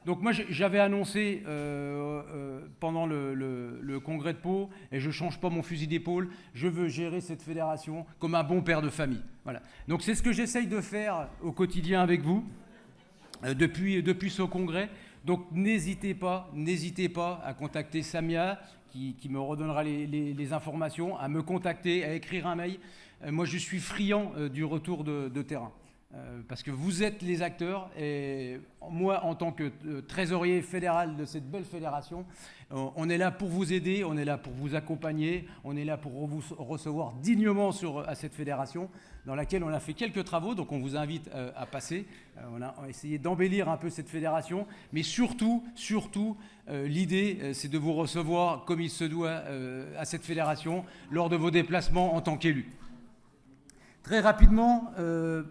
Donc moi j'avais annoncé pendant le congrès de Pau, et je ne change pas mon fusil d'épaule, je veux gérer cette fédération comme un bon père de famille. Voilà. Donc c'est ce que j'essaye de faire au quotidien avec vous depuis ce congrès. Donc n'hésitez pas à contacter Samia qui me redonnera les informations, à me contacter, à écrire un mail. Moi je suis friand du retour de terrain. Parce que vous êtes les acteurs et moi en tant que trésorier fédéral de cette belle fédération, on est là pour vous aider, on est là pour vous accompagner, on est là pour vous recevoir dignement à cette fédération dans laquelle on a fait quelques travaux, donc on vous invite à passer. On a essayé d'embellir un peu cette fédération, mais surtout, l'idée c'est de vous recevoir comme il se doit à cette fédération lors de vos déplacements en tant qu'élu. Très rapidement,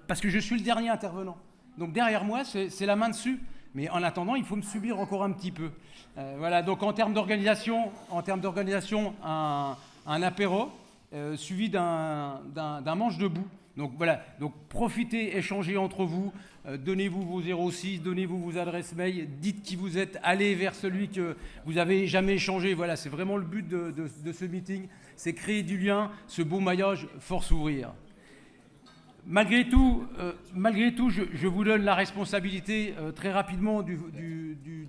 parce que je suis le dernier intervenant. Donc derrière moi, c'est la main dessus. Mais en attendant, il faut me subir encore un petit peu. Voilà, donc en termes d'organisation, un apéro suivi d'un manche debout. Donc voilà, donc profitez, échangez entre vous, donnez-vous vos 06, donnez-vous vos adresses mail, dites qui vous êtes, allez vers celui que vous n'avez jamais échangé. Voilà, c'est vraiment le but de ce meeting, c'est créer du lien, ce beau maillage, force ouvrir. Malgré tout, je vous donne la responsabilité très rapidement du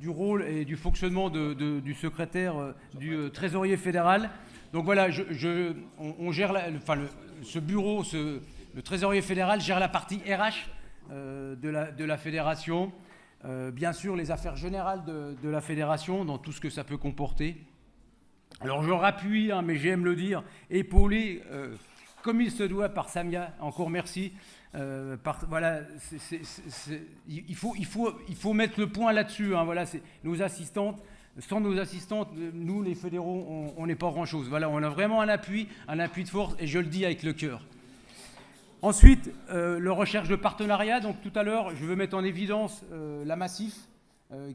rôle et du fonctionnement du secrétaire, du trésorier fédéral. Donc voilà, on gère ce bureau, le trésorier fédéral gère la partie RH de la fédération. Bien sûr, les affaires générales de la fédération, dans tout ce que ça peut comporter. Alors je rappuie, mais j'aime le dire, épaulé comme il se doit par Samia, encore merci. Voilà, il faut mettre le point là-dessus. Voilà, c'est nos assistantes. Sans nos assistantes, nous les fédéraux, on n'est pas grand-chose. Voilà, on a vraiment un appui de force, et je le dis avec le cœur. Ensuite, la recherche de partenariat. Donc tout à l'heure, je veux mettre en évidence la Massif,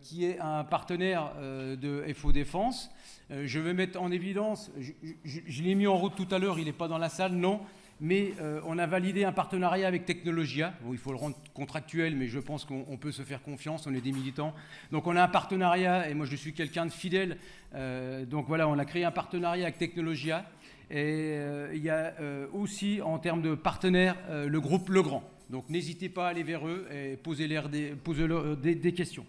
qui est un partenaire de FO Défense. Je vais mettre en évidence, je l'ai mis en route tout à l'heure, il n'est pas dans la salle, non, mais on a validé un partenariat avec Technologia. Bon, il faut le rendre contractuel, mais je pense qu'on peut se faire confiance, on est des militants. Donc on a un partenariat, et moi je suis quelqu'un de fidèle, donc voilà, on a créé un partenariat avec Technologia. Et il y a aussi, en termes de partenaires, le groupe Legrand. Donc n'hésitez pas à aller vers eux et posez-leur des questions.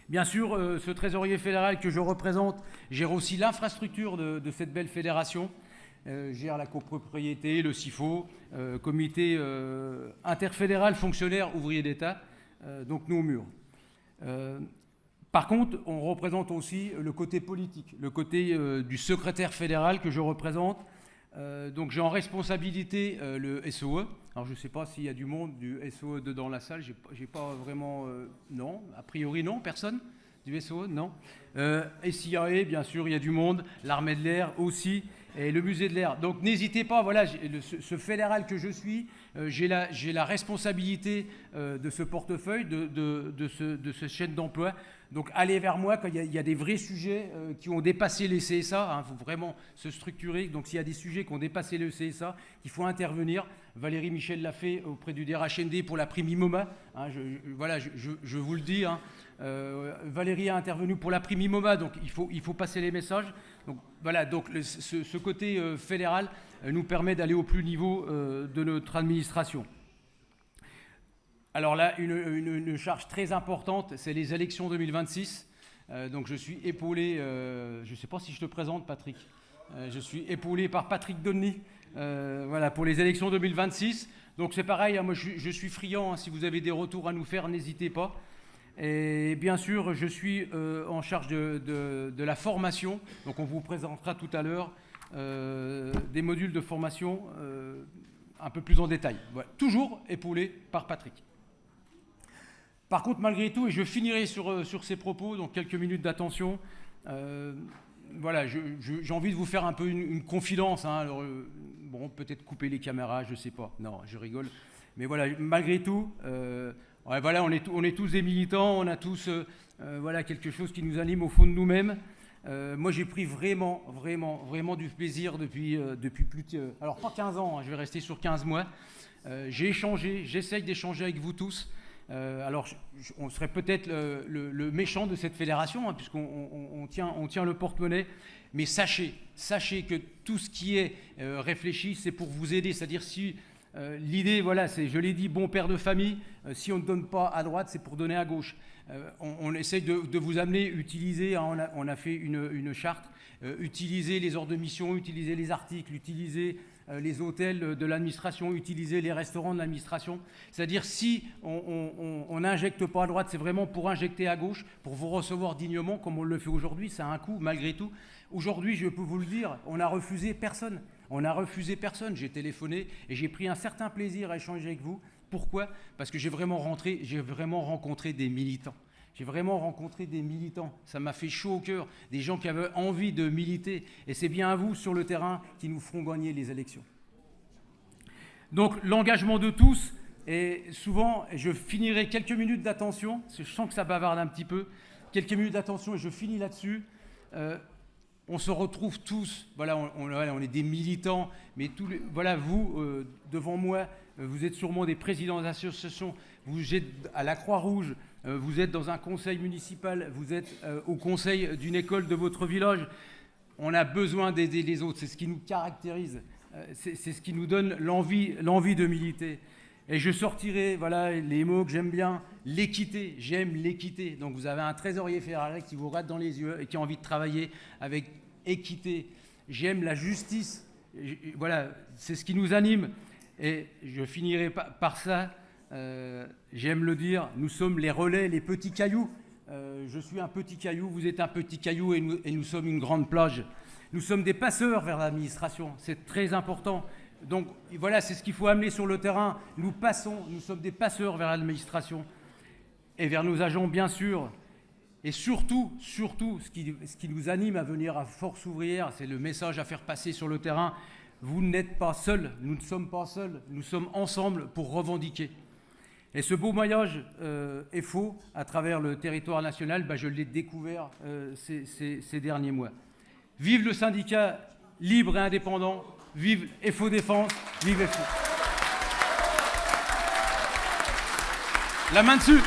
Bien sûr, ce trésorier fédéral que je représente gère aussi l'infrastructure de cette belle fédération, gère la copropriété, le CIFO, comité interfédéral fonctionnaire ouvrier d'État, donc nous au mur. Par contre, on représente aussi le côté politique, le côté du secrétaire fédéral que je représente. Donc j'ai en responsabilité le SOE. Alors je ne sais pas s'il y a du monde du SOE dans la salle, j'ai pas vraiment... non, a priori non, personne du SOE, non. SIAE, bien sûr, il y a du monde, l'armée de l'air aussi, et le musée de l'air. Donc n'hésitez pas, voilà, ce fédéral que je suis, j'ai la responsabilité de ce portefeuille, de ce chaîne d'emploi. Donc allez vers moi quand il y a des vrais sujets qui ont dépassé les CSA. Il faut vraiment se structurer. Donc s'il y a des sujets qui ont dépassé le CSA, il faut intervenir. Valérie Michel l'a fait auprès du DRHND pour la prime IMOMA. Voilà, je vous le dis. Valérie a intervenu pour la prime IMOMA, donc il faut passer les messages. Donc voilà, donc ce côté fédéral nous permet d'aller au plus niveau de notre administration. Alors là, une charge très importante, c'est les élections 2026. Donc je suis épaulé, je ne sais pas si je te présente Patrick, je suis épaulé par Patrick Donny, voilà, pour les élections 2026. Donc c'est pareil, moi je suis friand, si vous avez des retours à nous faire, n'hésitez pas. Et bien sûr, je suis en charge de la formation, donc on vous présentera tout à l'heure des modules de formation un peu plus en détail. Voilà. Toujours épaulé par Patrick. Par contre, malgré tout, et je finirai sur ces propos, donc quelques minutes d'attention, voilà, j'ai envie de vous faire un peu une confidence. Alors, bon, peut-être couper les caméras, je ne sais pas. Non, je rigole. Mais voilà, malgré tout, voilà, on est tous des militants, on a tous voilà, quelque chose qui nous anime au fond de nous-mêmes. Moi, j'ai pris vraiment du plaisir depuis plus de... Alors, pas 15 ans, je vais rester sur 15 mois. J'essaye d'échanger avec vous tous. Alors, on serait peut-être le méchant de cette fédération, hein, puisqu'on tient le porte-monnaie, mais sachez que tout ce qui est réfléchi, c'est pour vous aider. C'est-à-dire si l'idée, voilà, c'est, je l'ai dit, bon père de famille, si on ne donne pas à droite, c'est pour donner à gauche. On essaye de vous amener, utiliser, hein, on a fait une charte, utiliser les ordres de mission, utiliser les articles, utiliser les hôtels de l'administration, utiliser les restaurants de l'administration. C'est-à-dire si on n'injecte pas à droite, c'est vraiment pour injecter à gauche, pour vous recevoir dignement, comme on le fait aujourd'hui, ça a un coût malgré tout. Aujourd'hui, je peux vous le dire, on n'a refusé personne. On n'a refusé personne. J'ai téléphoné et j'ai pris un certain plaisir à échanger avec vous. Pourquoi ? Parce que j'ai vraiment rencontré des militants. J'ai vraiment rencontré des militants. Ça m'a fait chaud au cœur. Des gens qui avaient envie de militer. Et c'est bien à vous, sur le terrain, qui nous feront gagner les élections. Donc, l'engagement de tous. Et souvent, je finirai quelques minutes d'attention. Je sens que ça bavarde un petit peu. Quelques minutes d'attention et je finis là-dessus. On se retrouve tous, voilà, on est des militants, mais voilà, vous, devant moi, vous êtes sûrement des présidents d'associations, vous êtes à la Croix-Rouge, vous êtes dans un conseil municipal, vous êtes au conseil d'une école de votre village. On a besoin d'aider les autres, c'est ce qui nous caractérise, c'est ce qui nous donne l'envie de militer. Et je sortirai, voilà, les mots que j'aime bien, l'équité, j'aime l'équité. Donc vous avez un trésorier fédéral qui vous regarde dans les yeux et qui a envie de travailler avec équité. J'aime la justice, voilà, c'est ce qui nous anime. Et je finirai par ça, j'aime le dire, nous sommes les relais, les petits cailloux. Je suis un petit caillou, vous êtes un petit caillou et nous sommes une grande plage. Nous sommes des passeurs vers l'administration, c'est très important. Donc voilà, c'est ce qu'il faut amener sur le terrain. Nous sommes des passeurs vers l'administration et vers nos agents, bien sûr. Et surtout, ce qui nous anime à venir à Force Ouvrière, c'est le message à faire passer sur le terrain. Vous n'êtes pas seuls, nous ne sommes pas seuls, nous sommes ensemble pour revendiquer. Et ce beau maillage est faux à travers le territoire national, je l'ai découvert ces derniers mois. Vive le syndicat libre et indépendant. Vive FO Défense, vive FO. La main dessus.